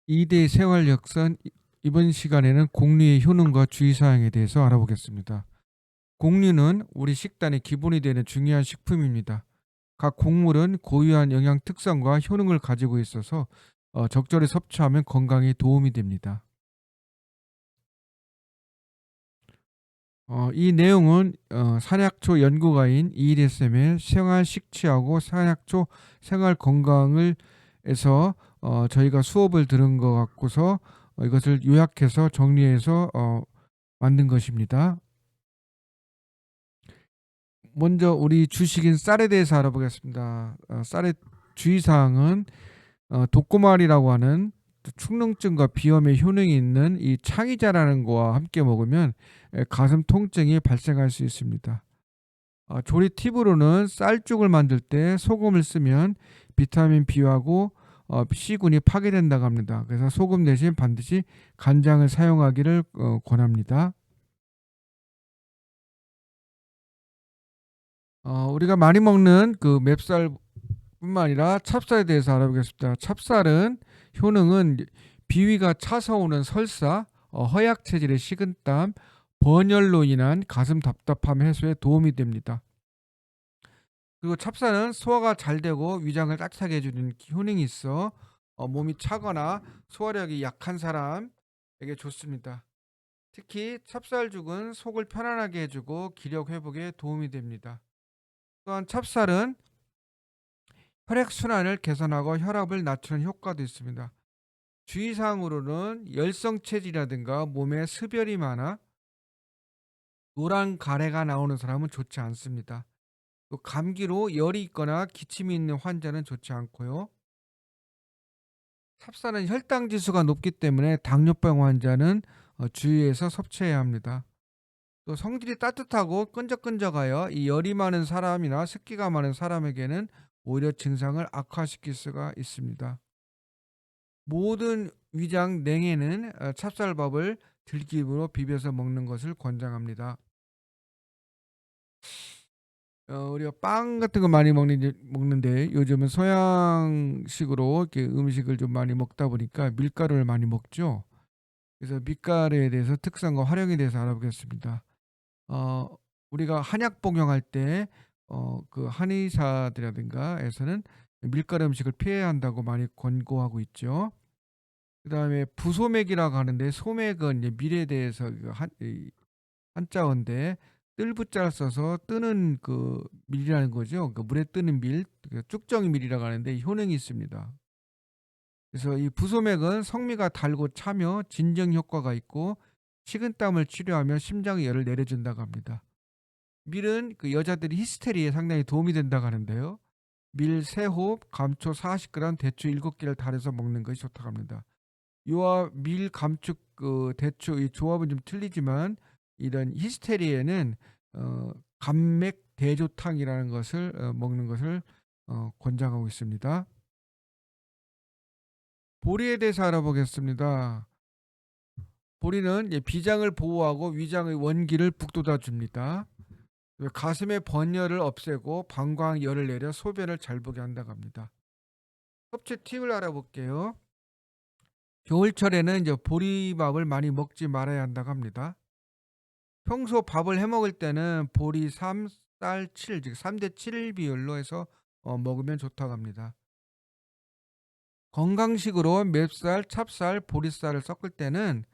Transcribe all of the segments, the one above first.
2대 생활 역선 이번 시간에는 곡류의 효능과 주의사항에 대해서 알아보겠습니다. 곡류는 우리 식단의 기본이 되는 중요한 식품입니다. 각 곡물은 고유한 영양 특성과 효능을 가지고 있어서 적절히 섭취하면 건강에 도움이 됩니다. 이 내용은 산약초 연구가인 이일쌤의 생활 식취하고 산약초 생활 건강을 에서 저희가 수업을 들은 것 같고서 이것을 요약해서 정리해서 만든 것입니다. 먼저 우리 주식인 쌀에 대해서 알아보겠습니다. 쌀의 주의사항은 독고말이라고 하는 축농증과 비염에 효능이 있는 이 창이자라는 거와 함께 먹으면 가슴 통증이 발생할 수 있습니다. 조리 팁으로는 쌀죽을 만들 때 소금을 쓰면 비타민 B하고 C군이 파괴된다고 합니다. 그래서 소금 대신 반드시 간장을 사용하기를 권합니다. 우리가 많이 먹는 그 맵쌀뿐만 아니라 찹쌀에 대해서 알아보겠습니다. 찹쌀은 효능은 비위가 차서 오는 설사, 허약 체질의 식은땀, 번열로 인한 가슴 답답함 해소에 도움이 됩니다. 그리고 찹쌀은 소화가 잘 되고 위장을 따뜻하게 해주는 효능이 있어 몸이 차거나 소화력이 약한 사람에게 좋습니다. 특히 찹쌀죽은 속을 편안하게 해주고 기력 회복에 도움이 됩니다. 또한 찹쌀은 혈액순환을 개선하고 혈압을 낮추는 효과도 있습니다. 주의사항으로는 열성체질이라든가 몸에 습열이 많아 노란 가래가 나오는 사람은 좋지 않습니다. 또 감기로 열이 있거나 기침이 있는 환자는 좋지 않고요. 찹쌀은 혈당 지수가 높기 때문에 당뇨병 환자는 주의해서 섭취해야 합니다. 또 성질이 따뜻하고 끈적끈적하여 이 열이 많은 사람이나 습기가 많은 사람에게는 오히려 증상을 악화시킬 수가 있습니다. 모든 위장 냉에는 찹쌀밥을 들기름으로 비벼서 먹는 것을 권장합니다. 우리가 빵 같은 거 많이 먹는데 요즘은 서양식으로 이렇게 음식을 좀 많이 먹다 보니까 밀가루를 많이 먹죠. 그래서 밀가루에 대해서 특성과 활용에 대해서 알아보겠습니다. 어, 우리가 한약 복용할 때 그 한의사들이라든가에서는 밀가루 음식을 피해야 한다고 많이 권고하고 있죠. 그다음에 부소맥이라고 하는데 소맥은 이제 밀에 대해서 한자어인데 뜰부자를 써서 뜨는 그 밀이라는 거죠. 그 물에 뜨는 밀, 그 쭉정이 밀이라고 하는데 효능이 있습니다. 그래서 이 부소맥은 성미가 달고 차며 진정 효과가 있고 식은땀을 치료하며 심장의 열을 내려준다고 합니다. 밀은 그 여자들이 히스테리에 상당히 도움이 된다고 하는데요. 밀 3홉, 감초 40g, 대추 7개를 달여서 먹는 것이 좋다고 합니다. 이와 밀, 감축, 대추 이 조합은 좀 틀리지만 이런 히스테리에는 감맥 대조탕이라는 것을 먹는 것을 권장하고 있습니다. 보리에 대해서 알아보겠습니다. 보리는 비장을 보호하고 위장의 원기를 북돋아 줍니다. 가슴의 번열을 없애고 방광열을 내려 소변을 잘 보게 한다고 합니다. 섭취 팁을 알아볼게요. 겨울철에는 이제 보리밥을 많이 먹지 말아야 한다고 합니다. 평소 밥을 해 먹을 때는 보리 3, 쌀 7, 즉 3대 7 비율로 해서 먹으면 좋다고 합니다. 건강식으로 맵쌀, 찹쌀, 보리쌀을 섞을 때는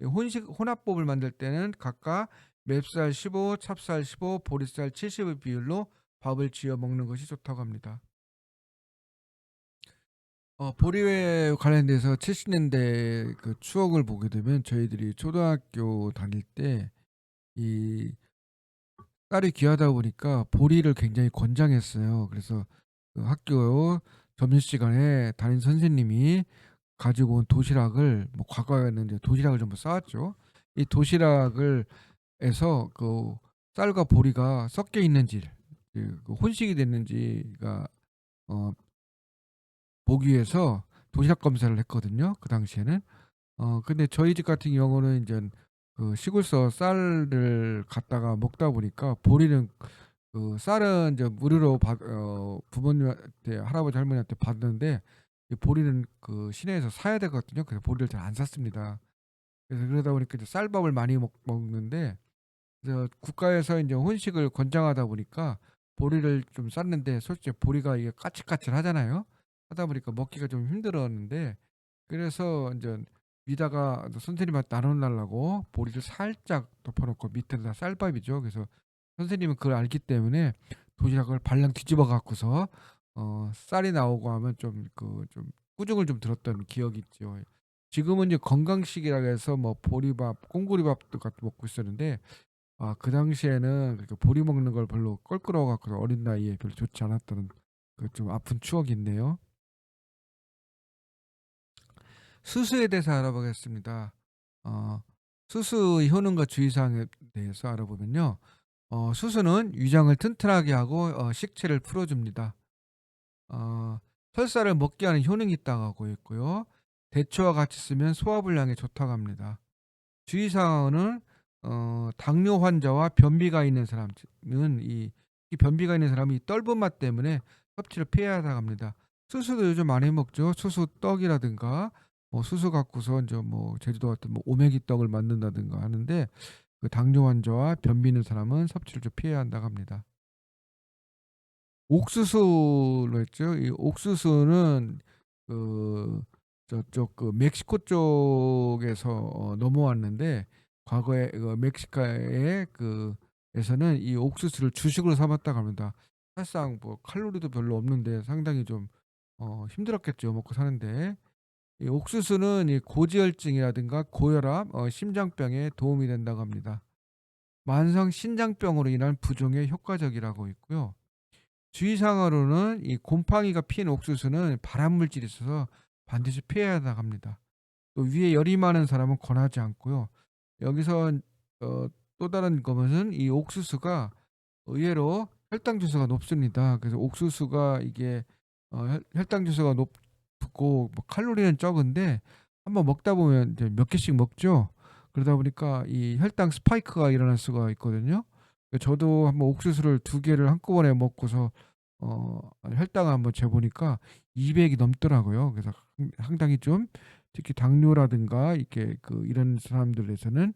혼합법을 만들 때는 각각 맵쌀 15, 찹쌀 15, 보리쌀 70의 비율로 밥을 지어 먹는 것이 좋다고 합니다. 보리에 관련돼서 70년대 그 추억을 보게 되면 저희들이 초등학교 다닐 때 이 쌀이 귀하다 보니까 보리를 굉장히 권장했어요. 그래서 그 학교 점심시간에 담임 선생님이 가지고 온 도시락을 뭐 과거에는 이제 도시락을 전부 싸왔죠. 이 도시락을 에서 그 쌀과 보리가 섞여 있는지 그 혼식이 됐는지가 어 보기 위해서 도시락 검사를 했거든요, 그 당시에는. 근데 저희 집 같은 경우는 인제 그 시골서 쌀을 갖다가 먹다 보니까 보리는 그 쌀은 이제 무료로 부모님한테 할아버지 할머니한테 받는데 이 보리는 그 시내에서 사야 되거든요. 그래서 보리를 잘 안 샀습니다. 그래서 그러다 보니까 이제 쌀밥을 많이 먹는데, 그래서 국가에서 이제 혼식을 권장하다 보니까 보리를 좀 쌌는데, 솔직히 보리가 이게 까칠까칠하잖아요. 하다 보니까 먹기가 좀 힘들었는데, 그래서 이제 위다가 선생님한테 나눠달라고 보리를 살짝 덮어놓고 밑에다 쌀밥이죠. 그래서 선생님은 그걸 알기 때문에 도시락을 발랑 뒤집어 갖고서 쌀이 나오고 하면 좀 꾸중을 좀 들었던 기억이 있죠. 지금은 이제 건강식이라 해서 뭐 보리밥, 꽁보리밥도 같이 먹고 있었는데, 그 당시에는 그렇게 보리 먹는 걸 별로 껄끄러워 갖고 어린 나이에 별로 좋지 않았던 그 좀 아픈 추억이 있네요. 수수에 대해서 알아보겠습니다. 어, 수수의 효능과 주의사항에 대해서 알아보면요. 수수는 위장을 튼튼하게 하고 식체를 풀어줍니다. 어, 설사를 먹게 하는 효능이 있다고 하고 있고요. 대추와 같이 쓰면 소화불량에 좋다고 합니다. 주의사항은 당뇨 환자와 변비가 있는 사람은 이 변비가 있는 사람이 떫은 맛 때문에 섭취를 피해야 한다고 합니다. 수수도 요즘 많이 먹죠. 수수 떡이라든가 뭐 수수 갖고서 이제 뭐 제주도 같은 뭐 오메기 떡을 만든다든가 하는데, 그 당뇨 환자와 변비 있는 사람은 섭취를 좀 피해야 한다고 합니다. 옥수수로 했죠. 이 옥수수는 그 저쪽 그 멕시코 쪽에서 넘어왔는데, 과거에 그 멕시카에 에서는 이 옥수수를 주식으로 삼았다고 합니다. 사실상 뭐 칼로리도 별로 없는데 상당히 좀 힘들었겠죠, 먹고 사는데. 이 옥수수는 이 고지혈증이라든가 고혈압, 심장병에 도움이 된다고 합니다. 만성 신장병으로 인한 부종에 효과적이라고 있고요. 주의사항으로는 이 곰팡이가 핀 옥수수는 발암 물질이 있어서 반드시 피해야 한다고 합니다. 또 위에 열이 많은 사람은 권하지 않고요. 여기서 어, 또 다른 것은 이 옥수수가 의외로 혈당 지수가 높습니다. 그래서 옥수수가 이게 혈당 지수가 높고 뭐 칼로리는 적은데 한번 먹다 보면 이제 몇 개씩 먹죠. 그러다 보니까 이 혈당 스파이크가 일어날 수가 있거든요. 저도 한번 옥수수를 두 개를 한꺼번에 먹고서 혈당을 한번 재보니까 200이 넘더라고요. 그래서 상당히 좀, 특히 당뇨라든가 이렇게 이런 사람들에서는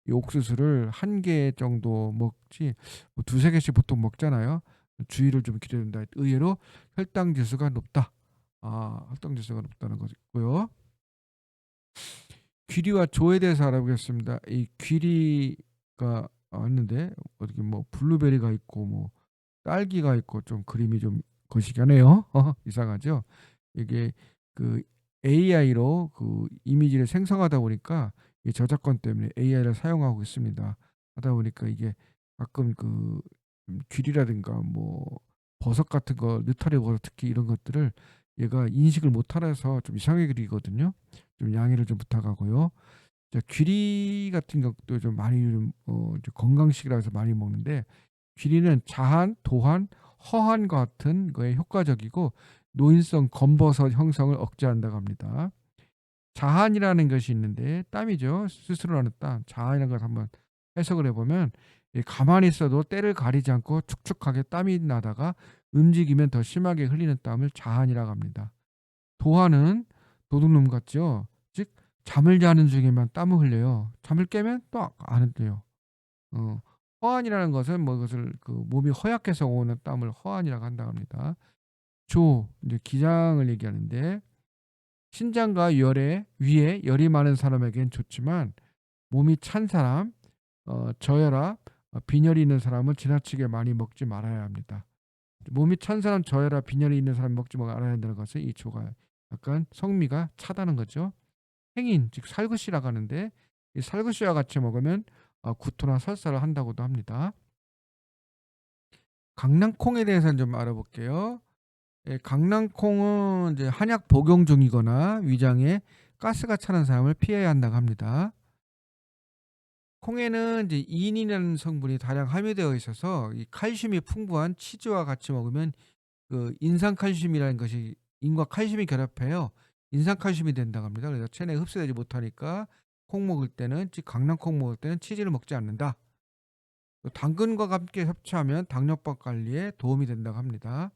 이 옥수수를 한 개 정도 먹지, 뭐 두세 개씩 보통 먹잖아요. 주의를 좀 기울여야 된다. 의외로 혈당 지수가 높다. 혈당 지수가 높다는 거고요. 귀리와 조에 대해서 알아보겠습니다. 이 귀리가 있는데 어떻게 뭐 블루베리가 있고 뭐 딸기가 있고 좀 그림이 좀 거시기하네요. 이상하죠? 이게 그 AI로 그 이미지를 생성하다 보니까 이 저작권 때문에 AI를 사용하고 있습니다. 하다 보니까 이게 가끔 귤이라든가 뭐 버섯 같은 거, 느타리 버섯 특히 이런 것들을 얘가 인식을 못하라서 좀 이상하게 그리거든요. 좀 양해를 좀 부탁하고요. 자, 귀리 같은 것도 좀 많이 이제 건강식이라 해서 많이 먹는데, 귀리는 자한, 도한, 허한 같은 거에 효과적이고 노인성 검버섯 형성을 억제한다고 합니다. 자한이라는 것이 있는데 땀이죠. 스스로 나는 땀. 자한이라는 걸 한번 해석을 해보면, 가만히 있어도 때를 가리지 않고 축축하게 땀이 나다가 움직이면 더 심하게 흘리는 땀을 자한이라고 합니다. 도화는 도둑놈 같죠. 즉 잠을 자는 중에만 땀을 흘려요. 잠을 깨면 또 안 흘려요. 어, 허한이라는 것은 뭐 이것을 몸이 허약해서 오는 땀을 허한이라고 한다고 합니다. 조 이제 기장을 얘기하는데, 신장과 위에 열이 많은 사람에겐 좋지만 몸이 찬 사람, 저혈압, 빈혈이 있는 사람은 지나치게 많이 먹지 말아야 합니다. 몸이 찬 사람, 저혈압, 빈혈이 있는 사람 먹지 말아야 한다는 것은 이 조가 약간 성미가 차다는 거죠. 행인 즉 살구씨라고 하는데, 이 살구씨와 같이 먹으면 구토나 설사를 한다고도 합니다. 강낭콩에 대해서는 좀 알아볼게요. 강낭콩은 이제 한약 복용 중이거나 위장에 가스가 차는 사람을 피해야 한다고 합니다. 콩에는 이제 인이라는 성분이 다량 함유되어 있어서 이 칼슘이 풍부한 치즈와 같이 먹으면 인산칼슘이라는 것이 인과 칼슘이 결합해요. 인산칼슘이 된다고 합니다. 그래서 체내에 흡수되지 못하니까 콩 먹을 때는, 즉 강낭콩 먹을 때는 치즈를 먹지 않는다. 또 당근과 함께 섭취하면 당뇨병 관리에 도움이 된다고 합니다.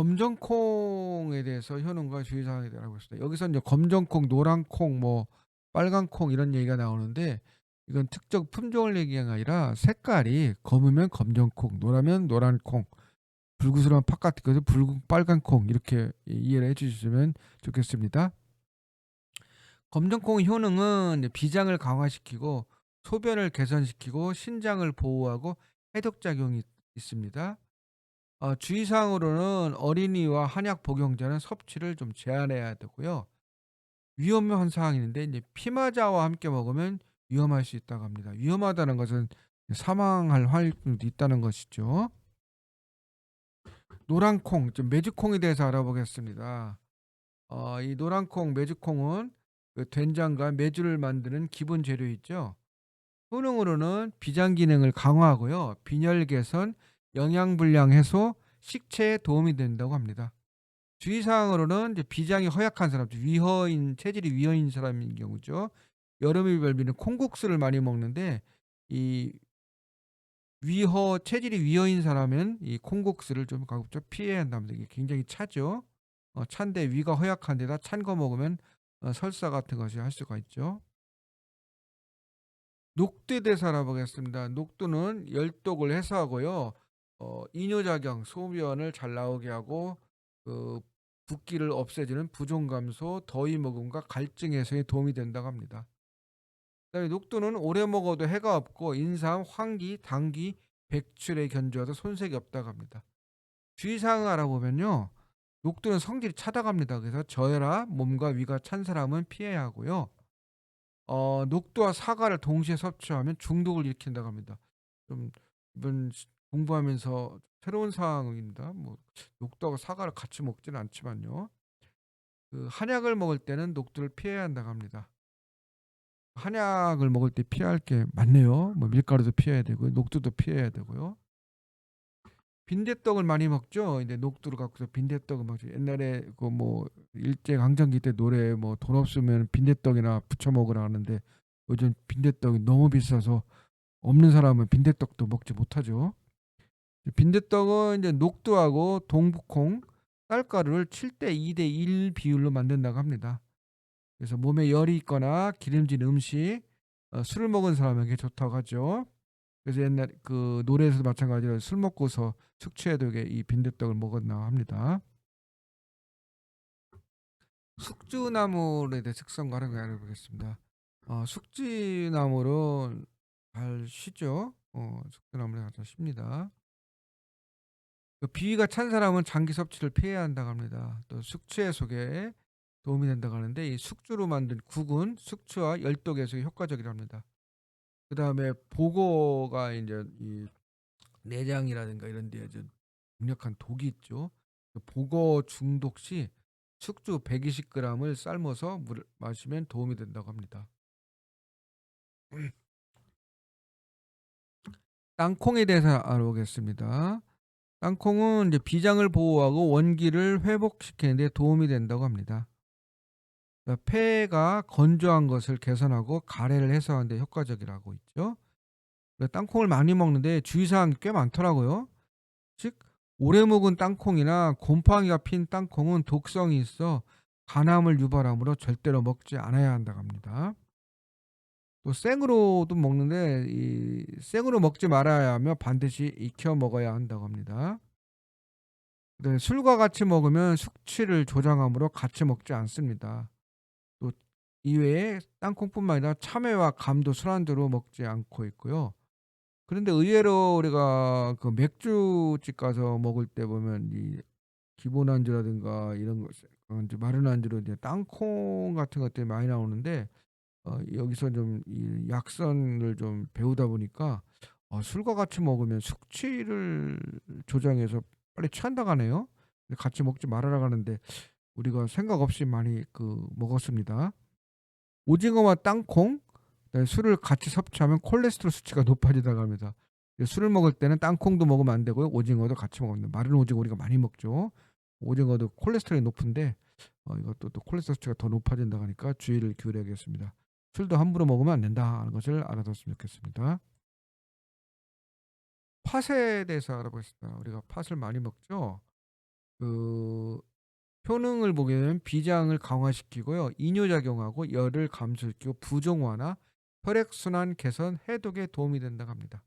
검정콩에 대해서 효능과 주의사항에 대해 알아보겠습니다. 여기서 이제 검정콩, 노란콩, 뭐 빨간콩 이런 얘기가 나오는데 이건 특정 품종을 얘기한 게 아니라 색깔이 검으면 검정콩, 노라면 노란콩, 불구스러운 팥 같은 것은 붉은 빨간콩 이렇게 이해를 해주시면 좋겠습니다. 검정콩의 효능은 이제 비장을 강화시키고 소변을 개선시키고 신장을 보호하고 해독작용이 있습니다. 주의사항으로는 어린이와 한약 복용자는 섭취를 좀 제한해야 되고요. 위험한 사항인데 이제 피마자와 함께 먹으면 위험할 수 있다고 합니다. 위험하다는 것은 사망할 확률도 있다는 것이죠. 노란콩, 좀 메주콩에 대해서 알아보겠습니다. 이 노란콩, 메주콩은 그 된장과 메주를 만드는 기본 재료 있죠. 효능으로는 비장 기능을 강화하고요. 빈혈 개선, 영양 불량 해소, 식체에 도움이 된다고 합니다. 주의사항으로는 이제 비장이 허약한 사람, 위허인 체질이 위허인 사람인 경우죠. 여름이별비는 콩국수를 많이 먹는데 이 체질이 위허인 사람은 이 콩국수를 좀 가급적 피해야 한답니다. 이게 굉장히 차죠. 찬데 위가 허약한데다 찬 거 먹으면 설사 같은 것이 할 수가 있죠. 녹두에 대해서 알아보겠습니다. 녹두는 열독을 해소하고요. 이뇨작용, 소변을 잘 나오게 하고 그 붓기를 없애주는 부종 감소, 더위 먹음과 갈증 해소에 도움이 된다고 합니다. 그다음에 녹두는 오래 먹어도 해가 없고 인삼, 황기, 당귀, 백출에 견주어도 손색이 없다고 합니다. 주의사항을 알아보면요. 녹두는 성질이 차다갑니다. 그래서 저혈압, 몸과 위가 찬 사람은 피해야 하고요. 녹두와 사과를 동시에 섭취하면 중독을 일으킨다고 합니다. 좀 이번 공부하면서 새로운 상황입니다. 뭐 녹두하고 사과를 같이 먹지는 않지만요. 그 한약을 먹을 때는 녹두를 피해야 한다고 합니다. 한약을 먹을 때 피할 게 많네요. 뭐 밀가루도 피해야 되고 녹두도 피해야 되고요. 빈대떡을 많이 먹죠. 근데 녹두를 갖고서 빈대떡을 먹죠. 옛날에 그 뭐 일제 강점기 때 노래 뭐 돈 없으면 빈대떡이나 부쳐 먹으라 하는데 요즘 빈대떡이 너무 비싸서 없는 사람은 빈대떡도 먹지 못하죠. 빈대떡은 이제 녹두하고 동북콩, 쌀가루를 7대 2대 1 비율로 만든다고 합니다. 그래서 몸에 열이 있거나 기름진 음식, 술을 먹은 사람에게 좋다고 하죠. 그래서 옛날 그 노래에서도 마찬가지로 술 먹고서 숙취해독에 이 빈대떡을 먹었나 합니다. 숙주나물에 대해 특성과 활용을 알아보겠습니다. 숙지나물은 잘 쉬죠. 숙주나물이 가장 쉽니다. 그 비위가 찬 사람은 장기 섭취를 피해야 한다고 합니다. 또 숙취 해소에 도움이 된다고 하는데 이 숙주로 만든 국은 숙취와 열독 해소에 효과적이라고 합니다. 그다음에 보고가 이제 이 내장이라든가 이런 데에 좀 강력한 독이 있죠. 그 보고 중독 시 숙주 120g을 삶아서 물을 마시면 도움이 된다고 합니다. 땅콩에 대해서 알아보겠습니다. 땅콩은 이제 비장을 보호하고 원기를 회복시키는 데 도움이 된다고 합니다. 그러니까 폐가 건조한 것을 개선하고 가래를 해소하는 데 효과적이라고 있죠. 땅콩을 많이 먹는데 주의사항이 꽤 많더라고요. 즉 오래 묵은 땅콩이나 곰팡이가 핀 땅콩은 독성이 있어 간암을 유발하므로 절대로 먹지 않아야 한다고 합니다. 또 생으로도 먹는데 이 생으로 먹지 말아야 하며 반드시 익혀 먹어야 한다고 합니다. 네, 술과 같이 먹으면 숙취를 조장하므로 같이 먹지 않습니다. 또 이외에 땅콩뿐만 아니라 참외와 감도 술안주로 먹지 않고 있고요. 그런데 의외로 우리가 그 맥주집 가서 먹을 때 보면 이 기본 안주라든가 이런 거 이제 마른 안주로 이제 땅콩 같은 것들이 많이 나오는데 여기서 좀 이 약선을 좀 배우다 보니까 술과 같이 먹으면 숙취를 조장해서 빨리 취한다고 하네요. 근데 같이 먹지 말아라 하는데 우리가 생각 없이 많이 그 먹었습니다. 오징어와 땅콩, 그다음에 술을 같이 섭취하면 콜레스테롤 수치가 높아지다고 합니다. 술을 먹을 때는 땅콩도 먹으면 안 되고요. 오징어도 같이 먹으면 돼요. 마른 오징어 우리가 많이 먹죠. 오징어도 콜레스테롤이 높은데 이것도 또 콜레스테롤 수치가 더 높아진다고 하니까 주의를 기울여야겠습니다. 술도 함부로 먹으면 안 된다 하는 것을 알아뒀으면 좋겠습니다. 팥에 대해서 알아보겠습니다. 우리가 팥을 많이 먹죠. 그 효능을 보게 되면 비장을 강화시키고요. 이뇨작용하고 열을 감소시키고 부종 완화, 혈액순환 개선, 해독에 도움이 된다고 합니다.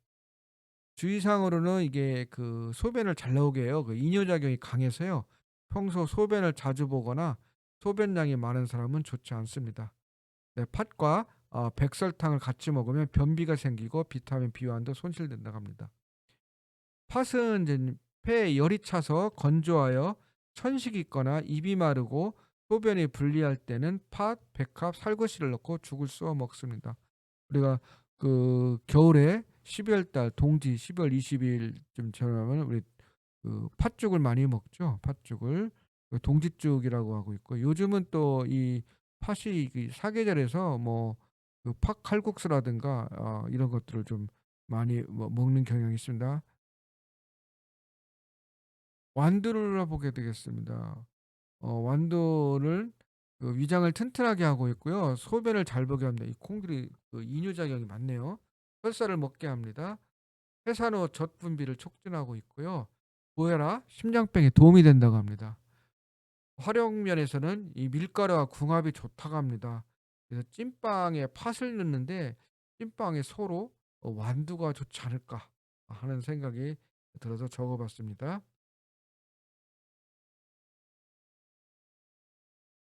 주의사항으로는 이게 그 소변을 잘 나오게 해요. 그 이뇨작용이 강해서요. 평소 소변을 자주 보거나 소변량이 많은 사람은 좋지 않습니다. 네, 팥과 백설탕을 같이 먹으면 변비가 생기고 비타민 B환도 손실된다고 합니다. 팥은 이제 폐에 열이 차서 건조하여 천식이 있거나 입이 마르고 소변이 불리할 때는 팥, 백합, 살구씨를 넣고 죽을 쏘아 먹습니다. 우리가 그 겨울에 12월 달 동지 12월 20일쯤 지나면 우리 그 팥죽을 많이 먹죠. 팥죽을 그 동지죽이라고 하고 있고, 요즘은 또 이 팥이 그 사계절에서 뭐그 팥칼국수라든가 이런 것들을 좀 많이 먹는 경향이 있습니다. 완두를 보게 되겠습니다. 완두를 그 위장을 튼튼하게 하고 있고요. 소변을 잘 보게 합니다. 이 콩들이 그 이뇨작용이 많네요. 혈사를 먹게 합니다. 해산후 젖 분비를 촉진하고 있고요. 고혈압, 심장병에 도움이 된다고 합니다. 활용 면에서는 이 밀가루와 궁합이 좋다고 합니다. 그래서 찐빵에 팥을 넣는데 찐빵에 서로 완두가 좋지 않을까 하는 생각이 들어서 적어봤습니다.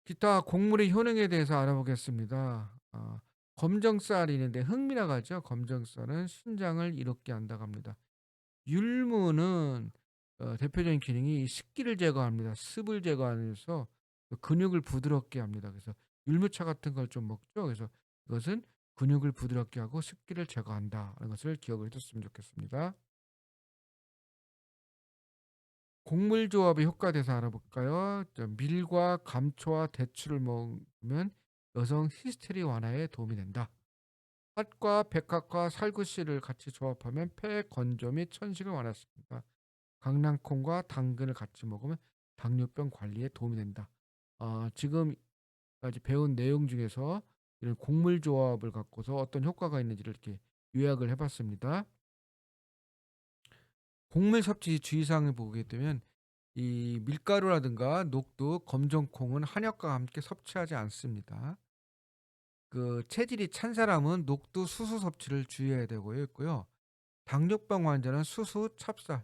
기타 곡물의 효능에 대해서 알아보겠습니다. 검정쌀이 있는데 흑미라고 하죠. 검정쌀은 신장을 이롭게 한다고 합니다. 율무는 대표적인 기능이 식기를 제거합니다. 습을 제거하면서 그 근육을 부드럽게 합니다. 그래서 율무차 같은 걸 좀 먹죠. 그래서 이것은 근육을 부드럽게 하고 습기를 제거한다 하는 것을 기억을 해뒀으면 좋겠습니다. 곡물 조합의 효과에 대해서 알아볼까요? 밀과 감초와 대추를 먹으면 여성 히스테리 완화에 도움이 된다. 팥과 백합과 살구씨를 같이 조합하면 폐 건조 및 천식을 완화시킨다. 강낭콩과 당근을 같이 먹으면 당뇨병 관리에 도움이 된다. 지금까지 배운 내용 중에서 이런 곡물 조합을 갖고서 어떤 효과가 있는지를 이렇게 요약을 해봤습니다. 곡물 섭취 주의사항을 보게 되면 이 밀가루라든가 녹두, 검정콩은 한약과 함께 섭취하지 않습니다. 그 체질이 찬 사람은 녹두, 수수 섭취를 주의해야 되고 있고요. 당뇨병 환자는 수수, 찹쌀,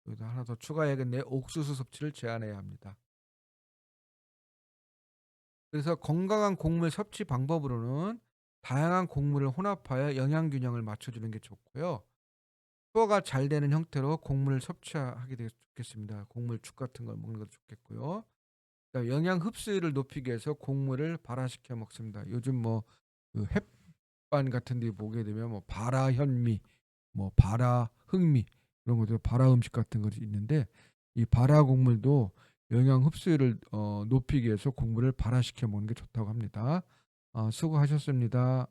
여기다 하나 더 추가해야겠네요. 옥수수 섭취를 제한해야 합니다. 그래서 건강한 곡물 섭취 방법으로는 다양한 곡물을 혼합하여 영양 균형을 맞춰주는 게 좋고요. 소화가 잘 되는 형태로 곡물을 섭취하게 되면 좋겠습니다. 곡물죽 같은 걸 먹는 것도 좋겠고요. 그다음에 영양 흡수율을 높이기 위해서 곡물을 발화시켜 먹습니다. 요즘 그 햇반 같은 데 보게 되면 발화현미, 발화흑미 이런 것들 발화 음식 같은 것이 있는데, 이 발화 곡물도 영양 흡수율을 높이기 위해서 곡물을 발화시켜 먹는 게 좋다고 합니다. 수고하셨습니다.